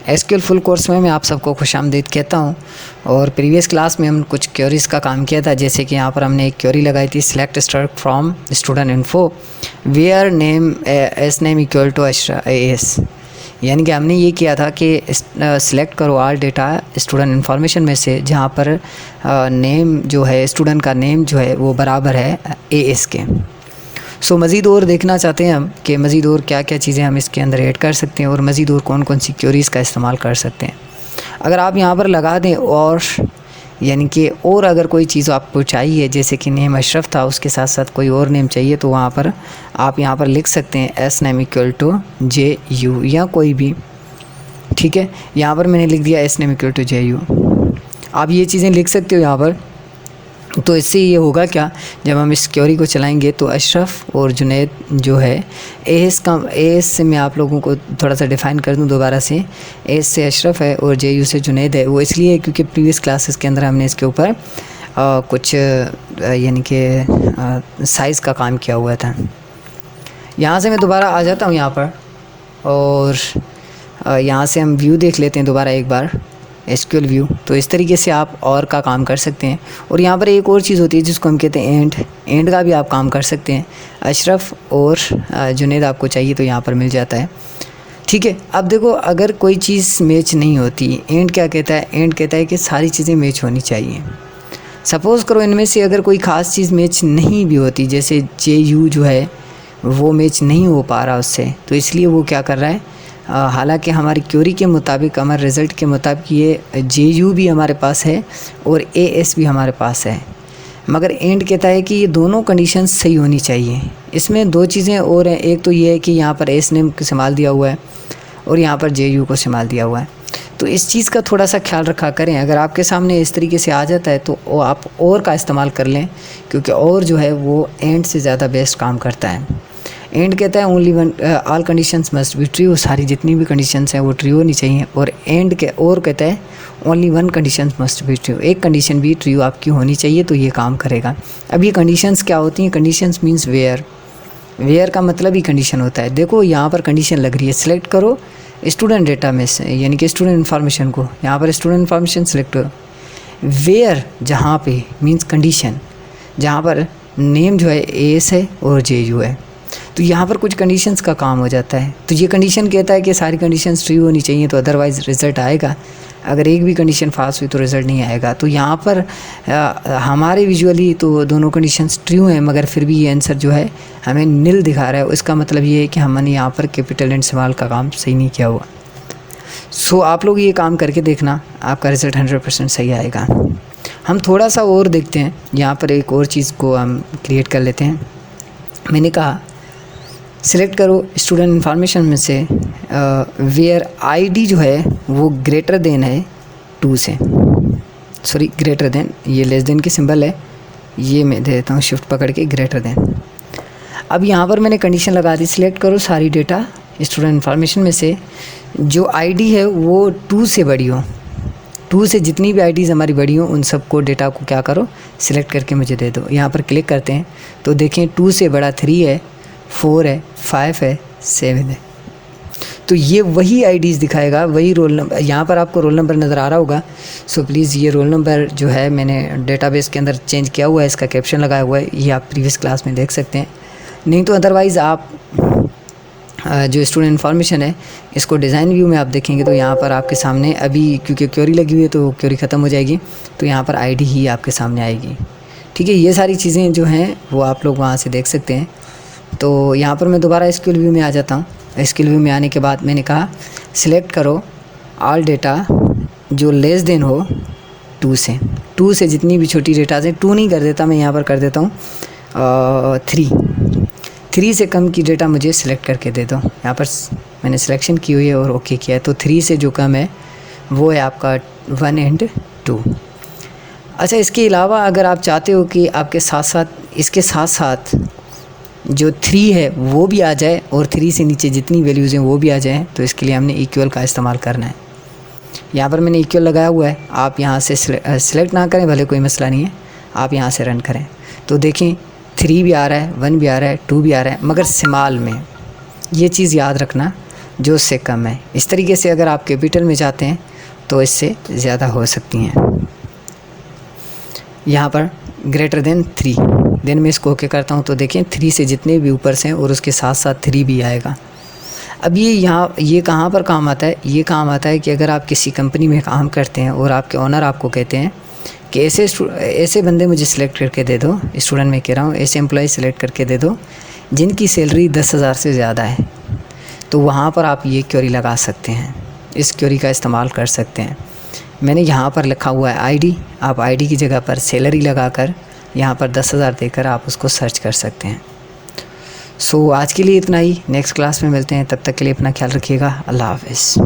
SQL full course में मैं आप सबको खुशामदीद कहता हूं। और प्रीवियस क्लास में हम कुछ क्वेरीज़ का काम किया था, जैसे कि यहाँ पर हमने एक क्वेरी लगाई थी, select struct from student info where name S name equal to S. यानी कि हमने ये किया था कि सिलेक्ट करो ऑल डेटा स्टूडेंट इन्फॉर्मेशन में से जहाँ पर नेम जो है, स्टूडेंट का नेम जो है वो बराबर है एस के। सो मज़ीद और देखना चाहते हैं हम कि मज़ीद और क्या क्या चीज़ें हम इसके अंदर ऐड कर सकते हैं और मज़ीद और कौन कौन सी क्वेरीज़ का इस्तेमाल कर सकते हैं। अगर आप यहाँ पर लगा दें और यानी कि और अगर कोई चीज़ आपको चाहिए, जैसे कि नेम अशरफ था, उसके साथ साथ कोई और नेम चाहिए, तो वहाँ पर आप यहाँ पर लिख सकते हैं S name equal to J U या कोई भी। ठीक है, यहाँ पर मैंने लिख दिया S name equal to J U. आप ये चीज़ें लिख सकते हो यहाँ पर। तो इससे ये होगा क्या, जब हम इस क्वेरी को चलाएंगे तो अशरफ और जुनैद जो है, एस से मैं आप लोगों को थोड़ा सा डिफ़ाइन कर दूं दोबारा से। एस से अशरफ है और जे यू से जुनैद है। वो इसलिए क्योंकि प्रीवियस क्लासेस के अंदर हमने इसके ऊपर कुछ यानी कि साइज़ का काम किया हुआ था। यहाँ से मैं दोबारा आ जाता हूँ यहाँ पर, और यहाँ से हम व्यू देख लेते हैं दोबारा एक बार, एसक्यूएल व्यू। तो इस तरीके से आप और का काम कर सकते हैं। और यहाँ पर एक और चीज़ होती है जिसको हम कहते हैं एंड का भी आप काम कर सकते हैं। अशरफ और जुनैद आपको चाहिए तो यहाँ पर मिल जाता है। ठीक है, अब देखो, अगर कोई चीज़ मैच नहीं होती, एंड क्या कहता है? एंड कहता है कि सारी चीज़ें मैच होनी चाहिए। सपोज़ करो इनमें से अगर कोई ख़ास चीज़ मैच नहीं भी होती, जैसे जे यू जो है वो मैच नहीं हो पा रहा उससे, तो इसलिए वो क्या कर रहा है, हालांकि हमारी क्वेरी के मुताबिक, हमारे रिज़ल्ट के मुताबिक ये जे यू भी हमारे पास है और ए एस भी हमारे पास है, मगर एंड कहता है कि ये दोनों कंडीशंस सही होनी चाहिए। इसमें दो चीज़ें और हैं। एक तो ये है कि यहाँ पर एस नेम को संभाल दिया हुआ है और यहाँ पर जे यू को संभाल दिया हुआ है। तो इस चीज़ का थोड़ा सा ख्याल रखा करें। अगर आपके सामने इस तरीके से आ जाता है तो आप और का इस्तेमाल कर लें, क्योंकि और जो है वो एंड से ज़्यादा बेस्ट काम करता है। एंड कहता है only one all conditions must be true, सारी जितनी भी कंडीशंस हैं वो ट्रू होनी चाहिए। और एंड के और कहता है only one conditions must be true, एक कंडीशन भी ट्रू आपकी होनी चाहिए तो ये काम करेगा। अब ये कंडीशंस क्या होती हैं? कंडीशंस मींस वेयर का मतलब ही कंडीशन होता है। देखो यहाँ पर कंडीशन लग रही है, सिलेक्ट करो स्टूडेंट डेटा में से, यानी कि स्टूडेंट इन्फॉर्मेशन को। यहाँ पर स्टूडेंट इन्फॉर्मेशन सिलेक्ट करो। वेयर जहाँ पे मींस कंडीशन, जहाँ पर नेम जो है एस है और जे यू है, तो यहाँ पर कुछ कंडीशंस का काम हो जाता है। तो ये कंडीशन कहता है कि सारी कंडीशंस ट्रू होनी चाहिए तो अदरवाइज़ रिज़ल्ट आएगा। अगर एक भी कंडीशन फाल्स हुई तो रिज़ल्ट नहीं आएगा। तो यहाँ पर हमारे विजुअली तो दोनों कंडीशंस ट्रू हैं, मगर फिर भी ये आंसर जो है हमें नील दिखा रहा है। इसका मतलब ये है कि हमने यहाँ पर कैपिटल एंड स्मॉल का काम सही नहीं किया हुआ। सो आप लोग ये काम करके देखना, आपका रिज़ल्ट 100% सही आएगा। हम थोड़ा सा और देखते हैं, यहाँ पर एक और चीज़ को हम क्रिएट कर लेते हैं। मैंने कहा सिलेक्ट करो स्टूडेंट इन्फॉर्मेशन में से वेयर आईडी जो है वो ग्रेटर देन है 2 से, सॉरी ग्रेटर देन, ये लेस देन की सिंबल है, ये मैं दे देता हूँ शिफ्ट पकड़ के, ग्रेटर देन। अब यहाँ पर मैंने कंडीशन लगा दी, सिलेक्ट करो सारी डेटा स्टूडेंट इन्फॉर्मेशन में से जो आईडी है वो 2 से बड़ी हो। 2 से जितनी भी आईडीज़ हमारी बड़ी हो उन सबको डेटा को क्या करो, सिलेक्ट करके मुझे दे दो। यहाँ पर क्लिक करते हैं तो देखें 2 से बड़ा 3 है, 4 है, 5 है, 7 है। तो ये वही आईडीज़ दिखाएगा, वही रोल नंबर। यहाँ पर आपको रोल नंबर नज़र आ रहा होगा। सो प्लीज़ ये रोल नंबर जो है मैंने डेटाबेस के अंदर चेंज किया हुआ है, इसका कैप्शन लगाया हुआ है, ये आप प्रीवियस क्लास में देख सकते हैं। नहीं तो अदरवाइज़ आप जो स्टूडेंट इन्फॉर्मेशन है इसको डिज़ाइन व्यू में आप देखेंगे तो यहाँ पर आपके सामने अभी, क्योंकि क्वेरी लगी हुई है तो क्वेरी ख़त्म हो जाएगी, तो यहाँ पर आईडी ही आपके सामने आएगी। ठीक है, ये सारी चीज़ें जो हैं वो आप लोग वहाँ से देख सकते हैं। तो यहाँ पर मैं दोबारा एसक्यूएल व्यू में आ जाता हूँ। एसक्यूएल व्यू में आने के बाद मैंने कहा सिलेक्ट करो ऑल डेटा जो लेस देन हो 2 से। 2 से जितनी भी छोटी डेटाज हैं, 2 नहीं कर देता मैं, यहाँ पर कर देता हूँ 3 से कम की डेटा मुझे सिलेक्ट करके दे दो। यहाँ पर मैंने सिलेक्शन की हुई है और ओके किया है। तो 3 से जो कम है वो है आपका 1 और 2। अच्छा, इसके अलावा अगर आप चाहते हो कि आपके साथ साथ इसके साथ साथ जो 3 है वो भी आ जाए और 3 से नीचे जितनी वैल्यूज़ हैं वो भी आ जाए, तो इसके लिए हमने इक्वल का इस्तेमाल करना है। यहाँ पर मैंने इक्वल लगाया हुआ है। आप यहाँ से सिलेक्ट ना करें भले, कोई मसला नहीं है, आप यहाँ से रन करें तो देखें 3 भी आ रहा है, 1 भी आ रहा है, 2 भी आ रहा है, मगर स्मॉल में। ये चीज़ याद रखना, जो उससे कम है। इस तरीके से अगर आप कैपिटल में जाते हैं तो इससे ज़्यादा हो सकती हैं। यहाँ पर ग्रेटर देन 3, देन मैं इसको ओके करता हूँ तो देखें 3 से जितने भी ऊपर से हैं और उसके साथ साथ 3 भी आएगा। अब ये कहाँ पर काम आता है? ये काम आता है कि अगर आप किसी कंपनी में काम करते हैं और आपके ओनर आपको कहते हैं कि ऐसे बंदे मुझे सिलेक्ट करके दे दो, स्टूडेंट में कह रहा हूँ, ऐसे एम्प्लॉय सेलेक्ट करके दे दो जिनकी सैलरी 10,000 से ज़्यादा है, तो वहाँ पर आप ये क्वेरी लगा सकते हैं, इस क्वेरी का इस्तेमाल कर सकते हैं। मैंने यहाँ पर लिखा हुआ है आईडी, आप आईडी की जगह पर सैलरी लगाकर यहाँ पर 10,000 देकर आप उसको सर्च कर सकते हैं। सो आज के लिए इतना ही, नेक्स्ट क्लास में मिलते हैं, तब तक के लिए अपना ख्याल रखिएगा। अल्लाह हाफ़िज़।